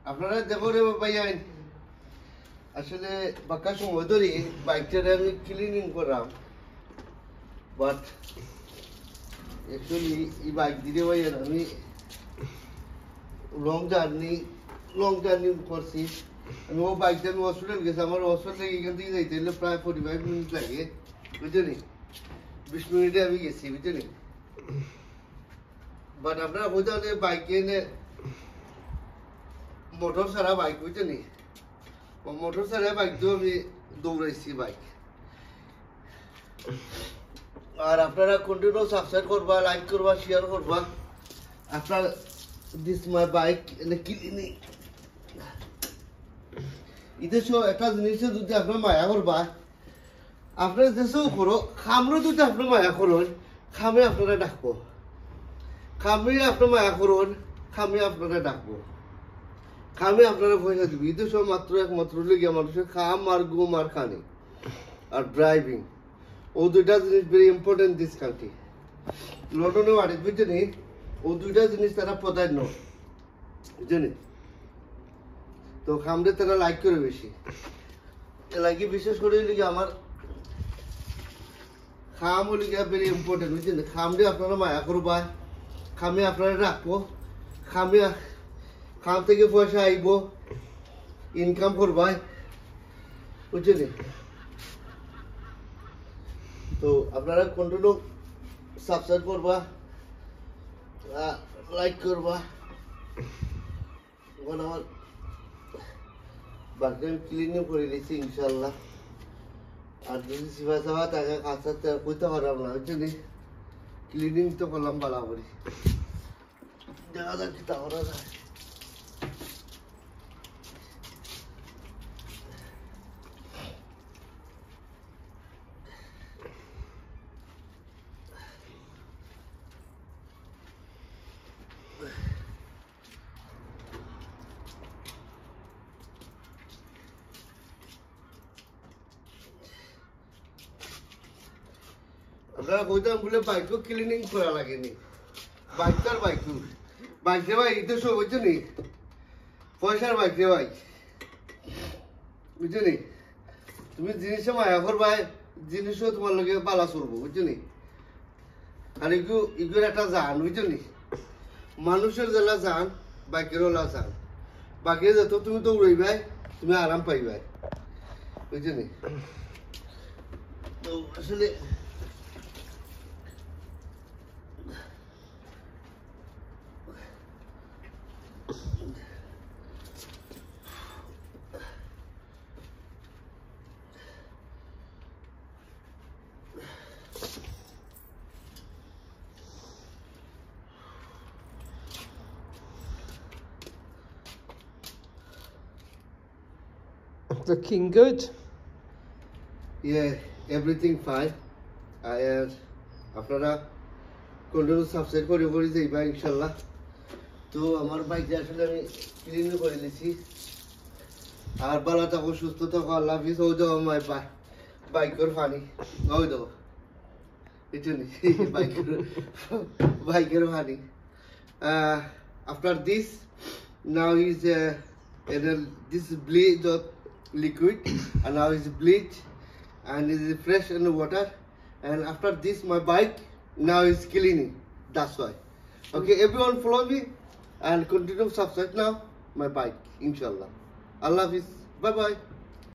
আপনারা দেখো রে ভাইয়ান আসলে বাক্কা সময় ধরে বাইকটারে আমি ক্লিনিং করলাম বাট অ্যাকচুয়ালি এই বাইক দিলে ভাইয়ান আমি লং জার্নি করছি আমি ও বাইকটা আমি হসপিটাল গেছি আমার হসপিটাল থেকে এখান থেকে যাইতে হলে প্রায় 45 মিনিট লাগে বুঝলি 20 মিনিটে আমি গেছি বুঝলি বাট আপনারা বোঝালে বাইকে এনে মোটর ছাড়া বাইক বুঝলি মোটর ছাড়া বাইক তো আমি দৌড়াইছি বাইক আর আপনারা কন্টিনিউ সাবস্ক্রাইব করবা লাইক করবা শেয়ার করবা আপনার দিস মাই বাইক এনে ক্লিনিং ইদেশও একটা জিনিসে যদি আপনার মায়া করবা আপনার দেশেও করো খামরও যদি আপনার মায়া করুন খামে আপনারা ডাকবো খামে আপনার মায়া করুন খামে আপনারা ডাকবো খামে আপনারা পয়সা দিবি ইদেশও মাত্র একমাত্র লেগে মানুষের খাম আর ঘুম আর খানি আর ড্রাইভিং ও দুইটা জিনিস ভেরি ইম্পর্টেন্ট দিস কান্ট্রি লন্ডনে বাড়ি বুঝছেনি ও দুইটা জিনিস তারা প্রাধান্য বুঝছেনি তো খামরে তারা লাইক করে বেশি লাইকে বিশেষ করে লিখে আমার খাম হলে ভেরি ইম্পর্টেন্ট বুঝছেন খামরে আপনারা মায়া করবা খামে আপনারা রাখবো খাম থেকে পয়সা আইব ইনকাম করবা বুঝছেন তো আপনারা কন্টিনিউ সাবস্ক্রাইব করবা লাইক করবা এখন আমার বাকি ক্লিনিং করে দিয়েছি ইনশাল্লাহ আর যদি সিভা সাবা তাকে কাছাতে কইতে পারলাম না বুঝছেন ক্লিনিং তো করলাম বরাবরই দেখা যাক কি তা করা যায় আপনারা বলতাম বলে বাইকও ক্লিনিং করা লাগেনি বাইকটার বাইকে ভাই এটা সব বুঝছো নি পয়সার বাইকে ভাই বুঝছো নি তুমি জিনিসে মায়া করবাই জিনিসও তোমার লগে পালা চলবো বুঝছো নি আর এগুলো একটা জান বুঝছো নি মানুষের জেলা যান বাইকেরও যান বাইকে যত তুমি দৌড়াইবাই তুমি আরাম পাইবাই বুঝছো নি তো আসলে Looking good. Yeah, everything fine. আপনারা কন্টিনিউ সাবস্ক্রাইব করে যাইবা ইনশাল্লাহ তো আমার বাইকটা আসলে আমি ক্লিন করে দিয়েছি আর ভালো থাকো সুস্থ থাকো আল্লাহ হাফিজ ওই দাও আমার বাইকের পানি ওই দাও এটুনি বাইকের পানি after this now is this is bleach liquid and now is bleach and is fresh in the water and after this my bike now is cleaning that's why okay everyone follow me and continue subscribe now my bike inshallah Allah Hafiz bye bye